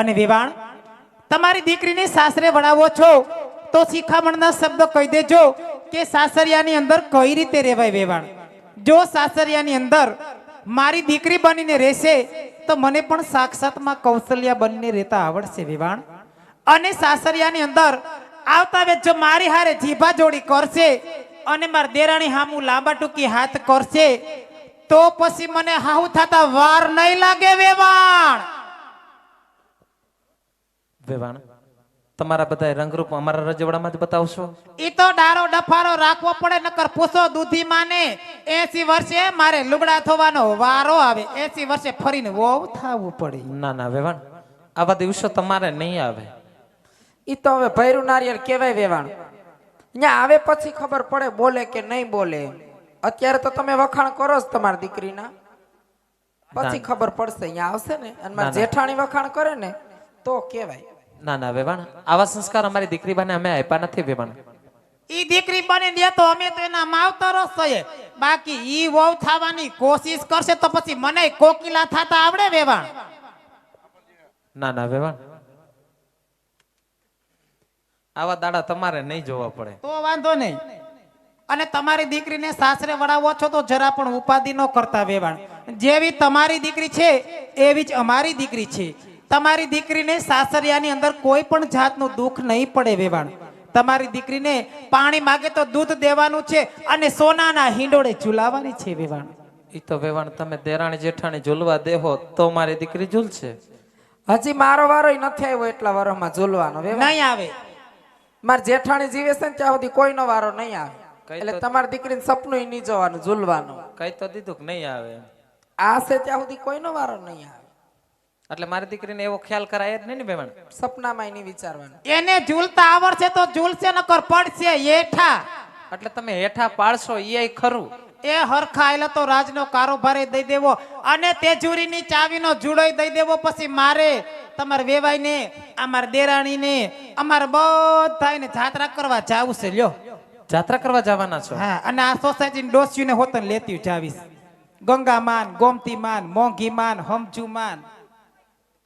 અને વેવાણ તમારી દીકરીને સાસરે વળાવો છો તો શિખામણના શબ્દ કહી દેજો કે સાસરિયાની અંદર કઈ રીતે રહેવાય વેવાણ. જો સાસરિયાની અંદર મારી દીકરી બનીને રહેશે તો મને પણ સાક્ષાતમાં કૌશલ્યા બનીને રહેતા આવડશે વેવાણ. અને સાસરિયાની અંદર આવતા વેત જો મારી હારે જીભા જોડી કરશે અને માર દેરાણી હામું લાંબા ટૂંકી હાથ કરશે તો પછી મને હાહુ થતા વાર નહીં લાગે વેવાણ. વેવાણ તમારા બધા રંગરૂપ અમારા રજવાડામાં જ બતાવશો? ઈ તો ડારો ડફારો રાખવો પડે, નકર પૂછો દૂધી માને 80 વર્ષે મારે લુગડા થવાનો વારો આવે, 80 વર્ષે ફરીને વહુ થાવું પડે. ના ના વેવાણ, આવા દિવસો તમારે નહીં આવે. ઈ તો હવે ભૈરું નારિયેળ કહેવાય વેવાણ. અહીંયા આવે પછી ખબર પડે બોલે કે નહીં બોલે. અત્યારે તો તમે વખાણ કરો જ તમારી દીકરીના, પછી ખબર પડશે. અહીંયા આવશે ને અને મારી જેઠાણી વખાણ કરે ને તો કહેવાય. ના ના વેવાણ, આવા સંસ્કાર અમારી દીકરી બાને અમે આપ્યા નથી વેવાણ. ઈ દીકરી બની દે તો અમે તો એના માવતરો છીએ, બાકી ઈ વહુ થવાની કોશિશ કરશે તો પછી મને કોકિલા થતા આવડે વેવાણ. ના ના વેવાણ, આવા દાડા તમારે નહીં જોવા પડે તો વાંધો નહીં. અને તમારી દીકરીને સાસરે વળાવો છો તો જરા પણ ઉપાધિ ન કરતા વેવાણ. જેવી તમારી દીકરી છે એવી જ અમારી દીકરી છે. તમારી દીકરીને સાસરિયાની અંદર કોઈ પણ જાતનું દુઃખ નહીં પડે વેવાણ. તમારી દીકરીને પાણી માગે તો દૂધ દેવાનું છે અને સોનાના હિંડોળે ઝુલાવવાની છે વેવાણ. ઈ તો વેવાણ તમે દેરાણી જેઠાણી ઝૂલવા દેહો તો મારી દીકરી ઝૂલશે. હજી મારો વારો નથી આવ્યો એટલા વારોમાં ઝૂલવાનો વેવાણ. નહીં આવે. મારી જેઠાણી જીવે છે ને ત્યાં સુધી કોઈનો વારો નહીં આવે. એટલે તમારી દીકરીને સપનું નહીં જોવાનું, ઝૂલવાનું. કઈ તો દીધું કે નહીં આવે. આ છે ત્યાં સુધી કોઈનો વારો નહીં આવે. એટલે મારી દીકરીને એવો ખ્યાલ કરાય જ નહીં ને વેવાણ. સપનામાં નહીં વિચારવાનું. એને ઝૂલતા આવડશે તો ઝૂલશે, નકર પડશે હેઠા. એટલે તમે હેઠા પાડશો એ ખરું. એ હરખા એટલે તો રાજનો કારોબાર દઈ દેવો અને તેજુરીની ચાવીનો જુડોય દઈ દેવો. પછી મારે તમારે વેવાઈને, અમાર દેરાણીને, અમારે બધાને જાત્રા કરવા જાવું છે. લ્યો જાત્રા કરવા જવાના છો? હા, અને આ સોસાયટીની ડોસીને હોતન લેતી જાવીશ. ગંગામાન, ગોમતીમાન, મોંઘીમાન, હમજુમાન,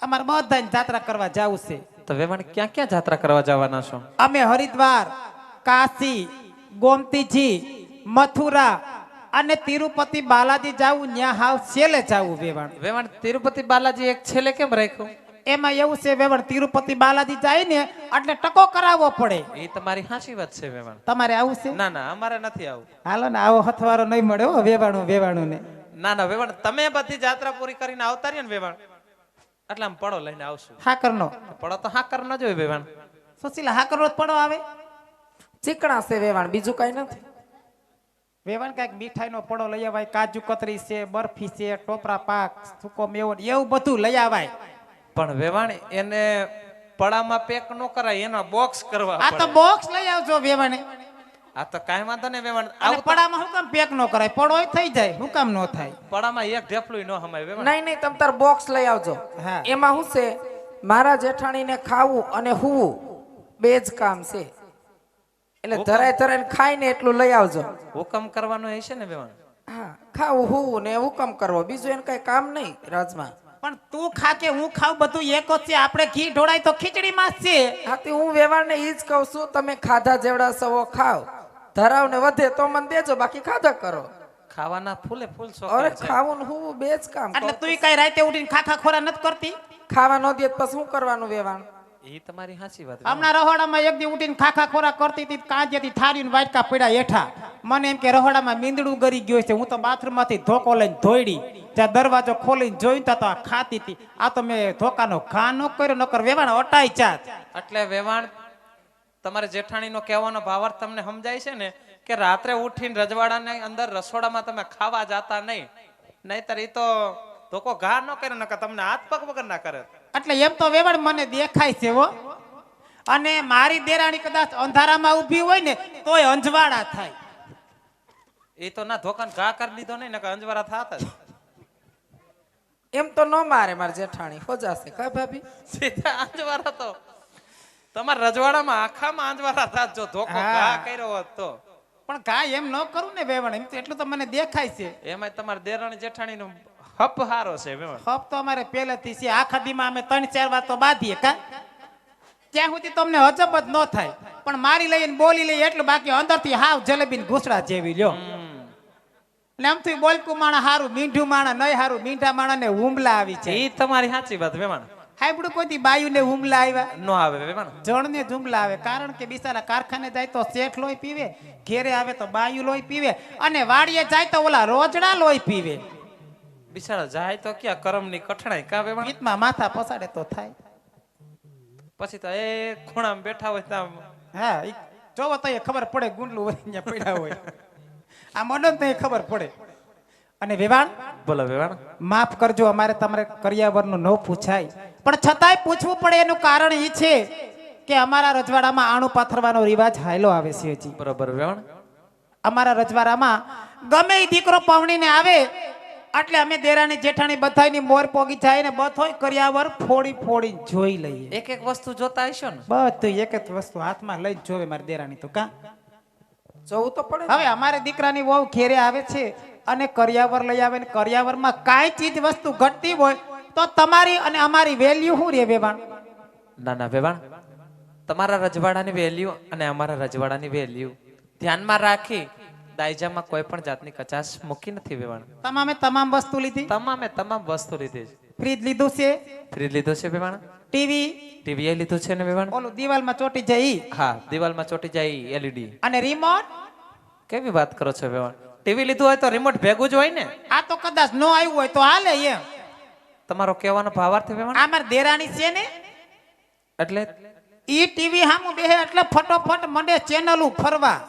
અમારે બધાને જાત્રા કરવા જાવું છે. તો વેવાણ ક્યાં ક્યાં જાત્રા કરવા જવાના છો? અમે હરિદ્વાર, કાશી, ગોમતીજી, મથુરા અને તિરુપતિ બાલાજી જાવું. ન્યા હાવ છેલ્લે જાવું વેવાણ. વેવાણ તિરુપતિ બાલાજી એક છેલ્લે કેમ રાખ્યું? એમાં એવું છે વેવાણ, તિરુપતિ બાલાજી જાય ને એટલે ટકો કરાવવો પડે. એ તમારી હાચી વાત છે વેવાણ. તમારે આવું છે? ના ના અમારે નથી આવું. હાલો ને, આવો હથવારો નહીં મળે હો વેવાણું ને. ના ના વેવાણ, તમે બધી જાત્રા પૂરી કરીને આવતા રહ્યા ને વેવાણ, એટલે આમ પડો લઈને આવશું. હાકરનો પડો તો હાકર ન જોઈ વેવાણ. સુશીલા, હાકરનો જ પડો આવે. ચીકણા છે વેવાણ, બીજું કઈ નથી. વેવાણ કઈક મીઠાઈનો પડો લઈ આવાય, કાજુ કતરી છે, બરફી છે, ટોપરા પાક, સૂકો મેવો, એવું બધું લઈ આવાય. પણ વેવાણ એને પડામાં પેક ન કરાય, એનો બોક્સ કરવા આ તો પડે. બોક્સ લઈ આવજો વેવાણે. આ તો કાંઈ વાંધો નહીં વેવાણ. અને આવું પડામાં હું કામ પેક ન કરાય? પડો થઈ જાય, હું કામ ન થાય? પડામાં એક ઢેફલું ન હમાય વેવાણ. નહીં નહીં, તમે તાર બોક્સ લઈ આવજો. હા. એમાં શું છે, મારા જેઠાણીને ખાવું અને હુવું બે જ કામ છે. એટલે ધરાય ધરાય ખાઈને એટલું લઈ આવજો. હુકમ કરવાનો હશે ને વેવાણ? હા, ખાવું હુવું ને હુકમ કરવો, બીજું એને કઈ કામ નહીં રાજમાં. પણ તું ખા કે હું ખાવ બધું એક જ છે. આપણે ઘી ઢોળાય તો ખીચડી માં જ છે. આથી હું વેવાણને ઈ જ કહું છું, તમે ખાધા જેવડા સવો ખાવ, ધરાવ ને વધે તો મને દેજો, બાકી ખાધા કરો. ખાવાના ફૂલે ફૂલ અરે શોખ છે. ખાવું ને હુવું બે જ કામ. એટલે તું કઈ રાતે ઉઠીને ખાખા ખોરા નથી કરતી? ખાવા ન દે પછી શું કરવાનું વેવાણ? એ તમારી હાચી વાત. હમણાં રહોડામાં એક દી ઉઠીને ખાખા ખોરા કરતી હતી, કાંજેથી થાળીને વાટકા પડ્યા હેઠા. મને એમ કે રહોડામાં મીંદડું ગરી ગયું છે. હું તો બાથરૂમ માંથી ધોકો લઈને ધોઈડી, ત્યાં દરવાજો ખોલીને જોઈ તો આ ખાતી હતી. આ તો મેં ધોકાનો ઘા ન કર્યો, નકર વેવાણ અટાઈ જાત. એટલે વેવાણ તમારે જેઠાણીનો કહેવાનો ભાવાર્થ તમને સમજાય છે ને, કે રાત્રે ઉઠીને રજવાડાની અંદર રસોડામાં તમે ખાવા જાતા નહીં, નહીતર એ તો ધોકો ઘા ન કરે, નકર તમને હાથ પગ વગર ના કરે. એટલે એમ તો વેવાણ મને દેખાય છે હો. અને મારી દેરાણી કદાચ અંધારામાં ઊભી હોય ને તોય અંજવાળા થાય. એ તો ના ધોકાને ઘા કરી દીધો નહીં, નકર અંજવારા થાત જ. એમ તો ન મારે મારી જેઠાણી, ખોજાશે કા ભાભી? સીધા અંજવારા તો તમારા રજવાડામાં આખામાં અંજવારા થાત જો ધોકો ઘા કર્યો હોત તો. પણ ઘા એમ ન કરું ને વેવાણ, એમ તો એટલું તો મને દેખાય છે. એમાં તમારે દેરાણી જેઠાણીનું હપ હારો છે વેવાણ. હપ તો અમારે પહેલેથી છે. આખા દીમાં અમે 3-4 વાર તો બાંધીએ કા ત્યાં સુધી તમને હજમ જ ન થાય. પણ મારી લઈને બોલી લઈએ એટલું, બાકી અંદરથી હાવ જલેબી ઘૂસડા જેવી લ્યો. એટલે આમ થી બોલકું માણા હારું, મીંઢું માણા નહીં હારું, મીંઢા માણા ને હુમલા આવી છે. ઈ તમારી સાચી વાત વેવાણ. હાઈબડું કોઈ બાયુ ને હુમલા આવ્યા, નો આવે વેવાણ. જણ ને હુમલા આવે. કારણ કે બિચારા કારખાને જાય તો શેઠ લોહી પીવે, ઘેરે આવે તો બાયુ લોહી પીવે, અને વાડીએ જાય તો ઓલા રોજડા લોહી પીવે. બિચારા જાય તો ક્યાં કરમની કઠણાઈ કા વેવાણ. ગીતમાં માથા પસાડે તો થાય. પછી તો એ ખૂણામાં બેઠા હોય ત્યાં હા, ઈ જોવો તો એ ખબર પડે ગુંડલું હોય અહીંયા પડ્યા હોય. આ મોડન તો એ ખબર પડે. અને વેવાણ બોલો વેવાણ. માફ કરજો, અમારે તમારે કરિયાવરનું ન પૂછાય, પણ છતાંય પૂછવું પડે. એનું કારણ એ છે કે અમારા રજવાડામાં આણું પાથરવાનો રિવાજ હાયલો આવે છે હજી. બરોબર વેવાણ. અમારા રજવાડામાં ગમે ઈ દીકરો પવણીને આવે એટલે અમે દેરાણી જેઠાણી બધાયની મોર પોગી જાય ને બધોય કરિયાવર ફોડી ફોડી જોઈ લઈએ. એક એક વસ્તુ જોતા હશો ને. બધું એક એક વસ્તુ હાથમાં લઈ જ જોવે મારી દેરાણી તો કા. જવું તો પડે. હવે અમારે દીકરાની વહુ ઘેરે આવે છે અને કરિયાવર લઈ આવે ને કરિયાવરમાં કાંઈ ચીજ વસ્તુ ઘટતી હોય તો તમારી અને અમારી વેલ્યુ શું રે વેવાણ? ના ના વેવાણ, તમારા રજવાડાની વેલ્યુ અને અમારા રજવાડાની વેલ્યુ ધ્યાનમાં રાખી દાયજામાં કોઈ પણ જાતની કચાશ મૂકી નથી વેવાણ. તમામે તમામ વસ્તુ લીધી. તમામે તમામ વસ્તુ લીધી છે. ફ્રીજ લીધું છે, ફ્રીજ લીધો છે વેવાણ. ટીવી, ટીવી લીધું છે ને વેવાણ. ઓલું દિવાલમાં ચોટી જાય ઈ, હા, દિવાલમાં ચોટી જાય એલઈડી. અને રિમોટ. કેવી વાત કરો છો વેવાણ? ટીવી લીધું હોય તો રિમોટ ભેગું જ હોય ને. આ તો કદાચ નો આવ્યું હોય તો હાલે એમ. તમારો કહેવાનો ભાવાર્થ વેવાણ. આ મારી દેરાણી છે ને, એટલે ઈ ટીવી સામું બેહે એટલે ફટોફટ મંડે ચેનલું ફરવા.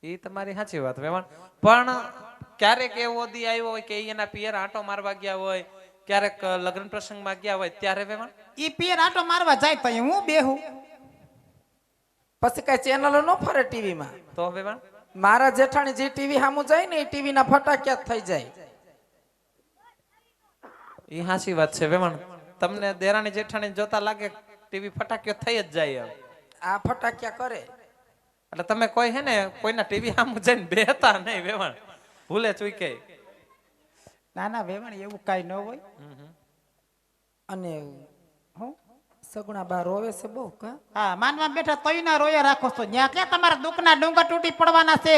એ તમારી સાચી વાત વેવાણ. પણ ક્યારેક એવો દી આવ્યો હોય કે એના પિયર આંટો મારવા ગયા હોય, ક્યારેક લગ્ન પ્રસંગમાં ગયા હોય ત્યારે વેવાણ. ઈ પિયર આટો મારવા જાય તો હું બેહું. પછી કઈ ચેનલો ન ફરે ટીવી માં. તો વેવાણ મારા જેઠાણી જે ટીવી સામું જાય ને એ ટીવી ના ફટાક્યા થઈ જાય. એ સાચી વાત છે વેવાણ. તમને દેરાણી જેઠાણી જોતા લાગે ટીવી ફટાક્યો થઈ જ જાય એમ. આ ફટાક્યા કરે એટલે તમે કોઈ હે ને કોઈના ટીવી સામું જઈને બેહતા નહીં વેવાણ. ભૂલે ચૂકે. ના ના વેવાણ એવું કાઈ ન હોય. અને હું સગુણા બા રોવે છે બહુ કા. હા, માનવા બેઠા તોય ના રોયા રાખો છો. ન્યા કે તમારા દુઃખના ડુંગર તૂટી પડવાના છે,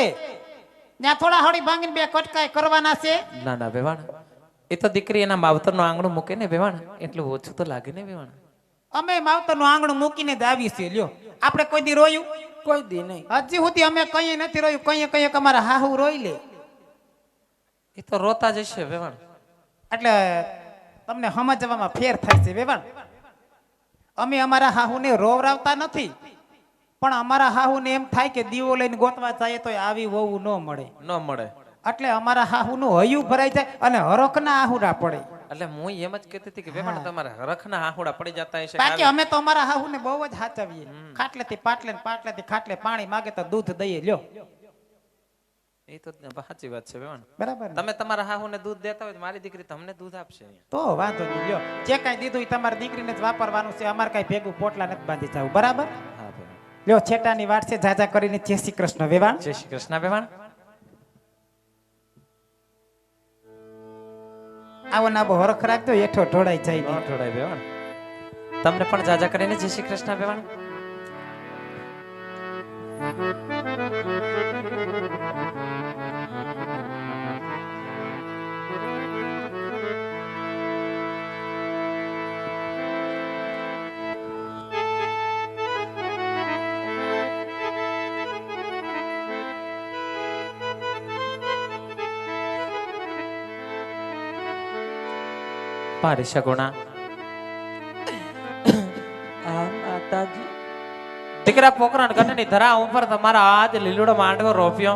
ન્યા થોડા હળી ભાંગીને બે કટકાઈ કરવાના છે. ના ના વેવાણ, એ તો દીકરી એના માવતરનું આંગણું મૂકે ને વેવાણ, એટલું ઓછું તો લાગે ને વેવાણ. અમે માવતરનું આંગણું મૂકીને જ આવી છે લ્યો. આપણે કોઈ દી રોયું? કોઈ દી નહીં. હજી સુધી અમે કઈ નથી રોયું. કઈ અમારા હાહુ રોઈ લે. એ તો રોતા જ હશે વેવાણ. એટલે તમને સમજવામાં ફેર થાય છે વેવાણ. અમે અમારા હાહુને રોવરાવતા નથી, પણ અમારા હાહુને એમ થાય કે દીવો લઈને ગોતવા જાય તો આવી વહુ ન મળે. ન મળે એટલે અમારા હાહુનું હૈયું ભરાઈ જાય અને હરખના આહુડા પડે. એટલે હું એમ જ કહેતી હતી કે વેવાણ તમારે હરખના આહુડા પડી જતા હશે. બાકી અમે તો અમારા હાહુને બહુ જ હાચવીએ. ખાટલેથી પાટલે ને પાટલેથી ખાટલે પાણી માગે તો દૂધ દઈએ લ્યો. એ તો સાચી વાત છે વેવાણ. બરાબર ને? તમે તમારા હાહુને દૂધ દેતા હોય તો મારી દીકરી તમને દૂધ આપશે. તો વાંધો નહીં લ્યો. જે કાંઈ દીધું એ તમારી દીકરીને જ વાપરવાનું છે. અમારે કાંઈ ભેગું પોટલા નથી બાંધી જવું. બરાબર? હા વેવાણ. લ્યો, છેટાની વાત છે. જાજા કરીને જય શ્રી કૃષ્ણ વેવાણ. જય શ્રી કૃષ્ણ વેવાણ. આવો નાબો હરખ રાખજો, હેઠો ઢોળાઈ જાય ન નહીં. ઢોળાય વેવાણ. તમને પણ જાજા કરીને જય શ્રી કૃષ્ણ વેવાણ. પારી સગુણા હા માતાજી. દીકરા પોકરા ગઢની ધરા ઉપર તમારા આજ લીલુડો માંડવો રોપ્યો.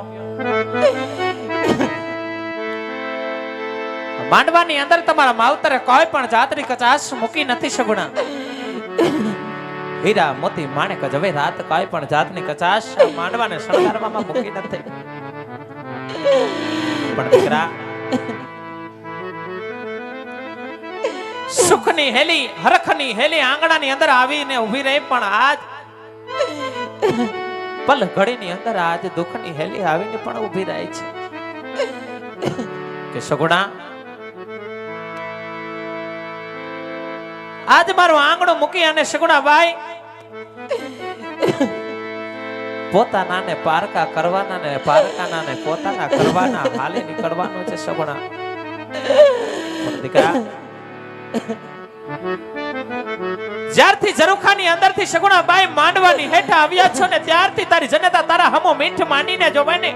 માંડવાની અંદર તમારા માવતરે કોઈ પણ જાતની કચાશ મૂકી નથી સગુણા. હીરા મોતી માણેક જવે રાત કોઈ પણ જાતની કચાશ માંડવાને શણગારવામાં મૂકી નથી. પણ દીકરા સુખની હેલી હરખની હેલી આંગણાની અંદર આવીને ઊભી રહી, પણ આજ પલ ઘડીની અંદર આજ દુઃખની હેલી આવીને પણ ઊભી રહી છે. કે સગુણા આજ મારું આંગણું મૂકી અને સગુણાબાઈ પોતાના ને પારકા કરવાના ને પારકાના ને પોતાના કરવાના હાલે નીકળવાનું છે સગુણા. પણ દીકરા જ્યારથી ઝરૂખાની અંદરથી સગુણાબાઈ માંડવાની હેઠા આવ્યા છો ને ત્યારથી તારી જનતા તારા હમો મીઠ માંડીને જો બને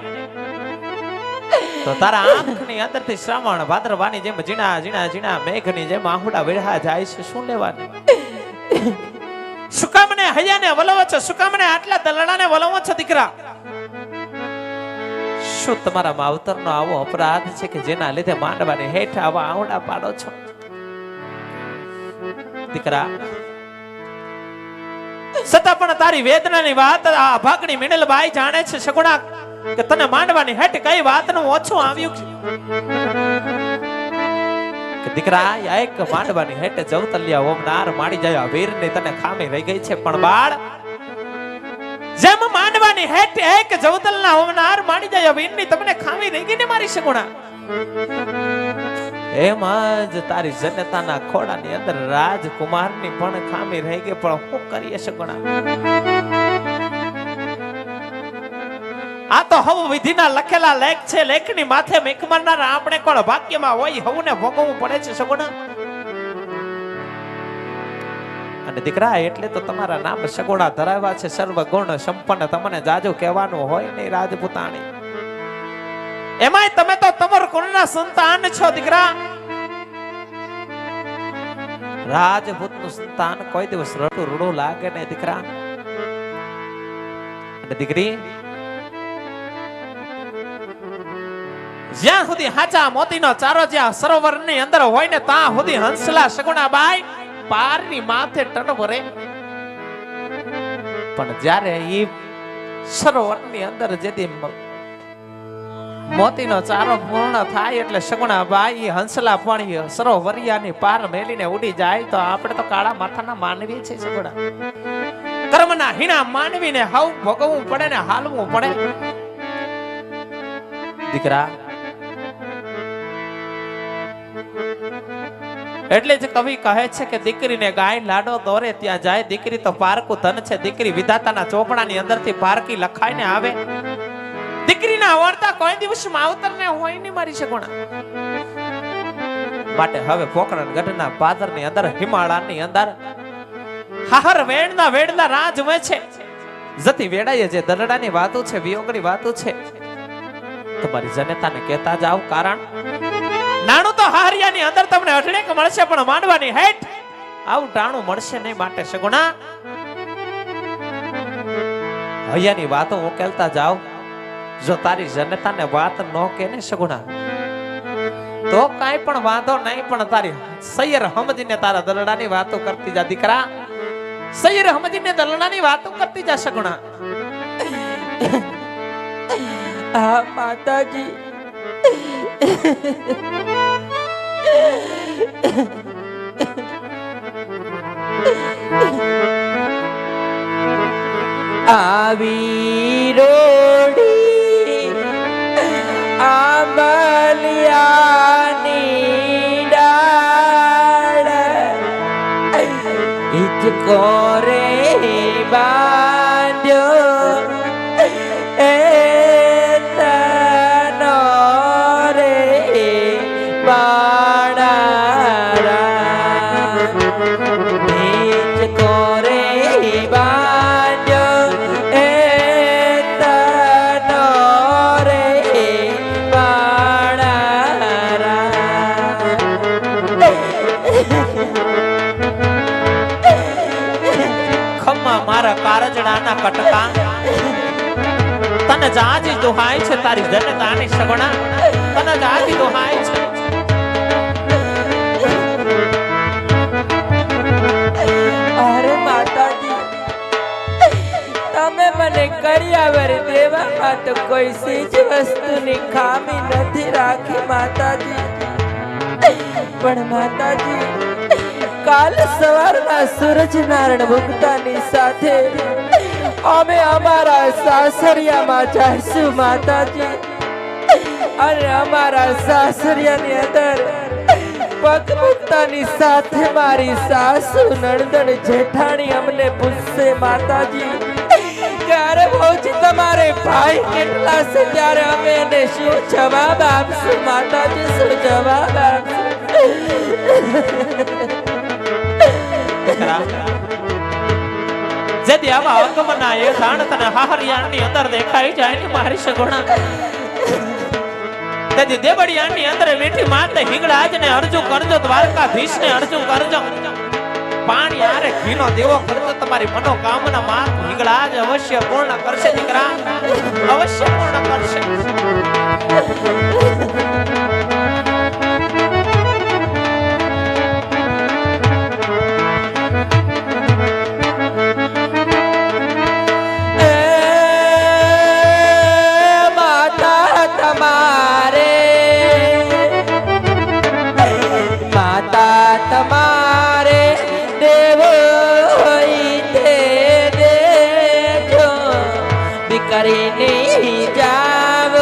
તો તારા આંખની અંદરથી શ્રાવણ ભાદરવાની જેમ ઝીણા ઝીણા ઝીણા મેઘની જેમ આહુડા વેળા જાય છે. શું લેવાનું? સુકામને હૈયાને વલવો છો, સુકામને આટલા દલડાને વલવો છો દીકરા. શું તમારા માવતરનો આવો અપરાધ છે કે જેના લીધે માંડવાની હેઠ આવા આહુડા પાડો છો? દીકરા છતાં પણ તારી વેદનાની વાત આ ભાગણી મિનલબાઈ જાણે છે સગુણા કે તને માંડવાની હેઠ કઈ વાતનું ઓછું આવ્યું કે દીકરા એક માંડવાની હેઠ જવતલિયા ઓમનાર માડી જાય વીરની તને ખામી રહી ગઈ છે. પણ બાળ જેમ માંડવાની હેઠ એક જવતલના ઓમનાર માડી જાય વીરની તમને ખામી રહી ગઈ ને મારી સગુણા, એમ જ તારી જનતાના ખોડાની અંદર રાજકુમારની પણ ખામી રહી ગઈ. પણ શું કરીએ સગુણા? આ તો હવ વિધિના લખેલા લેખ છે. લેખની માથે મેઘમારનાર આપણે કોણ ભાગ્યમાં હોય હવને ભોગવવું પડે છે સગુણા. અને દીકરા એટલે તો તમારા નામ સગુણા ધરાવ્યા છે. સર્વ ગુણ સંપન્ન તમને જાજો કહેવાનું હોય નહીં રાજપૂતાણી. એમાંય તમે તો તમર કુળના સંતાન છો દીકરા. રાજપૂતનું સંતાન કોઈ દિવસ રડું લાગે ને દીકરા. અને દીકરી જ્યાં સુધી હાચા મોતીનો ચારો જ્યાં સરોવરની અંદર હોય ને ત્યાં સુધી હંસલા સગુણાબાઈ પારની માથે ટણવરે. પણ જ્યારે ઈ સરોવરની અંદર જેથી મોતીનો ચારો પૂર્ણ થાય એટલે સગુણાબાઈ હંસલા પણ સરોવરિયાની પાર મેલીને ઉડી જાય તો આપણે તો કાળા માથાના માનવી છે સગુણા. કર્મના હીણા માનવીને હવ ભોગવવું પડે ને હાલવું પડે. દીકરા એટલે જ કવિ કહે છે કે દીકરીને ગાય લાડો દોરે ત્યાં જાય. દીકરી તો પારકું ધન છે. દીકરી વિધાતાના ચોપડાની અંદરથી પારકી લખાઈને આવે. દીકરીના આવડતા કોઈ દિવસ માવતરને હોય નહીં મારી સગુણા. માટે હવે પોકરણ ગઢના પાદરની અંદર હિમાળાની અંદર હાહર વેડના વેડલા રાજ હોય છે. જતી વેડાએ જે દરડાની વાતો છે, વિયોગની વાતો છે, તમારી જનતાને કહેતા જાવ. કારણ નાણું તો હારિયાની અંદર તમને અઢળેક મળશે પણ માંડવાની હેઠ આવું ટાણું મળશે નહીં. માટે સગુણા હૈયાની વાતો ઉકેલતા જાવ. જો તારી જનતાને વાત ન કે ને સગુણા તો કાંઈ પણ વાંધો નહીં. પણ તારી સૈયર સમજીને તારા દલડાની વાતો કરતી જા દીકરા. સૈયર સમજીને દલડાની વાતો કરતી જા સગુણા. હા માતાજી. આવી રોડી આંબલિયાની ડાળ હિચકો રે બાંધ્યો એ તનો રે બાળારા હિચકો રે બાંધ્યો એ તનો રે બાળારા. ખમ્મા મારા કારજડાના કટકા તને જાજી દુહાય છે. તારી જનતાની સગુણા તને જાજી દુહાય છે. અરે માતાજી, તમે મને કર્યાવર દેવામાં તો કોઈ ચીજ વસ્તુની ખામી નથી રાખી માતાજી. પણ માતાજી કાલ સવારના સૂરજનારાયણ મુક્તાની સાથે અમે અમારા સાસરિયામાં જઈશું માતાજી. અને અમારા સાસરિયાની અંદર પગ મૂકતાની સાથે મારી સાસુ નણંદ જેઠાણી અમને પૂછશે માતાજી ક્યારે પહોંચી તમારે ભાઈ કેટલા છે ત્યારે અમે એને શું જવાબ આપશું માતાજી શું જવાબ આપશું જેથી આવા આગમના એ જાણ તને હાહરિયાની અંદર દેખાઈ જાય ને મારી સગુણા તેથી દેવડિયાની અંદર મીઠી માતે હિંગળાજ ને અરજુ કરજો દ્વારકાધીશ ને અરજુ કરજો પાણી આરે ઘીનો દેવો કરજો તમારી મનોકામના માત હિંગળાજ અવશ્ય પૂર્ણ કરશે દીકરા અવશ્ય પૂર્ણ કરશે તમારે દેવ દીકરીને જાવ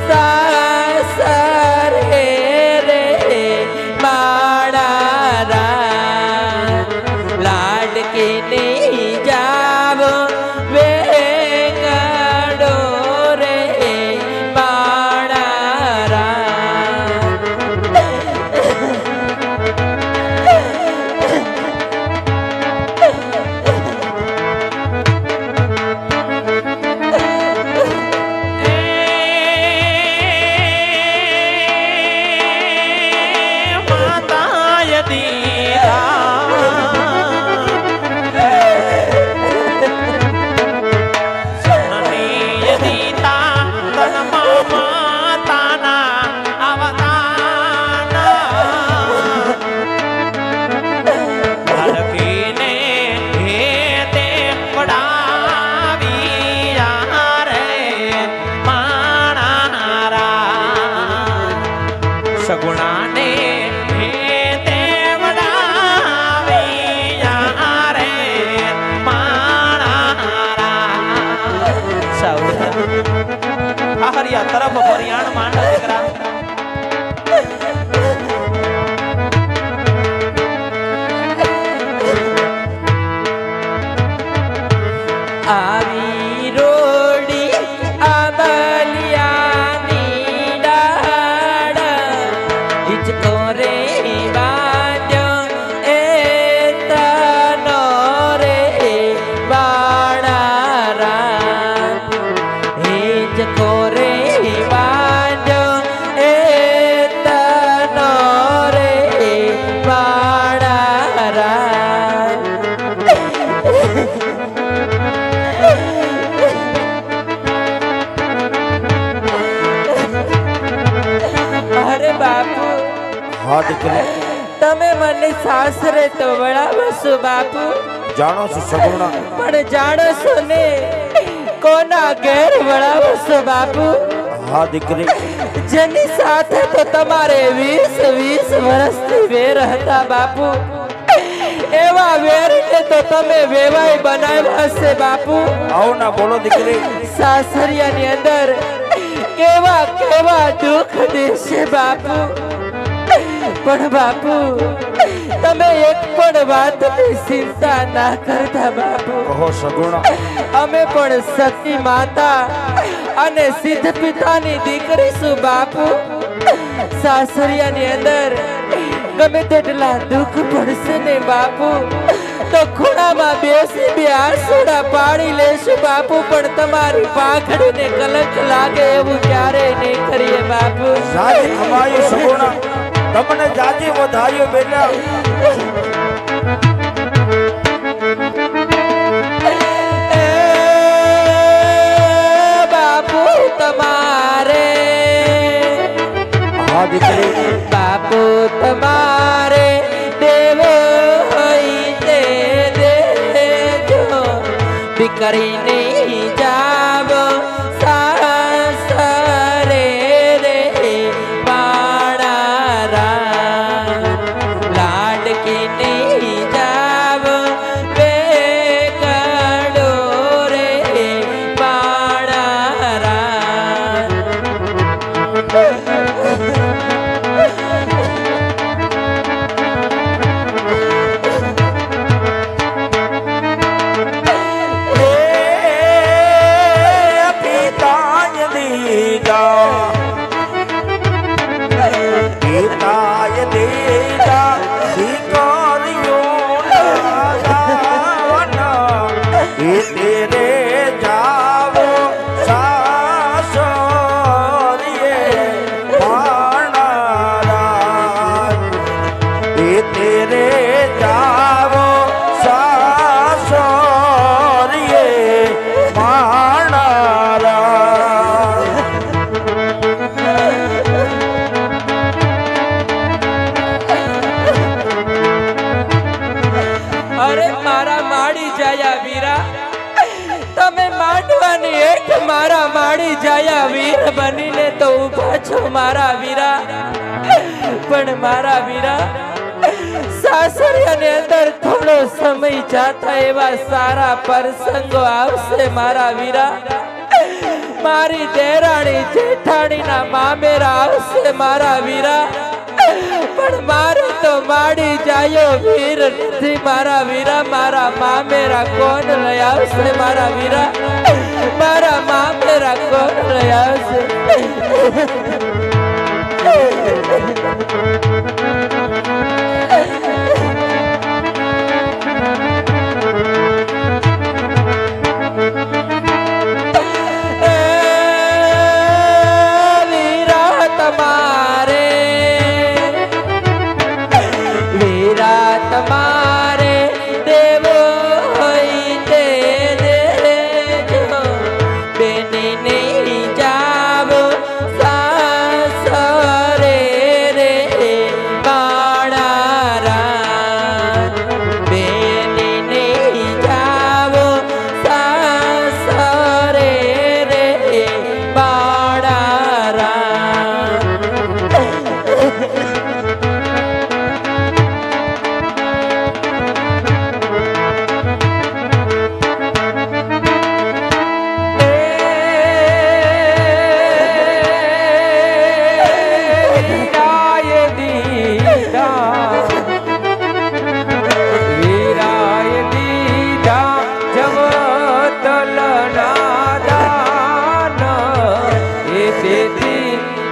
સાસરે રે માળા લાડકીને જાવ વેંગડો રે માળા સગુણાને હે દેવડાવ્યા રે મારા સૌરા હાહરિયા તરફ પરિયાણ માંડ દીકરા આવી રોડી આબલિયાની ડાળ હિચકો રે વાદ્યો એ તનો રે બાળારા હિચકો રે વાદ્યો એ તનો રે બાળારા અરે બાપુ હા દીકરી તમે મને સાસરે તો વળાવો છો બાપુ જાણો છો સગુણા પણ જાણો છો ને કોના ઘેર વળાવો છો બાપુ હા દીકરી જેની સાથે તો તમારે 20 વર્ષથી વેર હતા બાપુ એવા વેરને તો તમે વેવાઈ બનાવ્યા છે બાપુ આવો ના બોલો દીકરી સાસરિયાની અંદર કેવા કેવા દુઃખ દેશે બાપુ પણ બાપુ તમે એક પણ વાતની ચિંતા ના કરતા બાપુ કહો સગુણા અમે પણ સતી માતા અને સિદ્ધ પિતાની દીકરી છું બાપુ સાસરિયાની અંદર ગમે તેટલા દુઃખ પડશે ને બાપુ તો ખૂણામાં બેસી બે આંસુડા પાડી લેશું બાપુ પણ તમારી પાઘડીને કલંક લાગે એવું ક્યારેય નહીં કરીએ બાપુ જાજી ખમાયું સગુણા તમને જાજી વધાર્યો બેટા બાપુ તમારે હા દીકરી બાપુ તમારે દેવો હોય તે દેજો દીકરીને જાવ સાસરે રે બાળારા લાડકીને જાવ વેગડો રે બાળારા રે જાવો સાસરીએ માણારા. અરે મારા માડી જાયા વીરા, તમે માંડવાની એક મારા માડી જાયા વીર બનીને તો ઊભા છો મારા વીરા. પણ મારા વીરા, સાસરિયાની અંદર થોડો સમય જાતા એવા સારા પ્રસંગો આવશે મારા વીરા. મારી દેરાણી જેઠાણીના મામેરા આવશે મારા વીરા. પણ મારે તો માડી જાયો વીર નથી મારા વીરા. મારા મામેરા કોણ લઈ આવશે મારા વીરા? મારા મામેરા કોણ લઈ આવશે? તમારે દેવો હોય તે દેજો, બેની નહીં જાવો સાસરે રે માણારા. બેની નહીં જાવો સાસરે રે માણારા.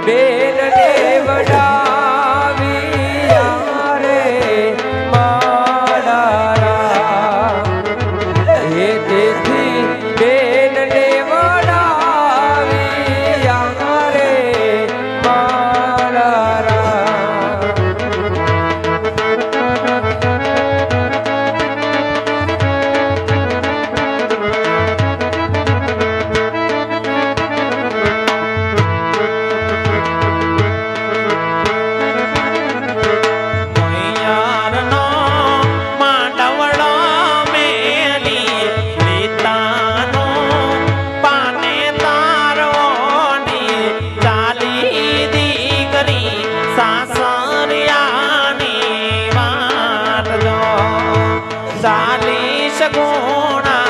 બેન દેવડાવી રે માડારા. હે તેથી બેન દેવડાવી રે માડારા. ચાલીસ ગુણા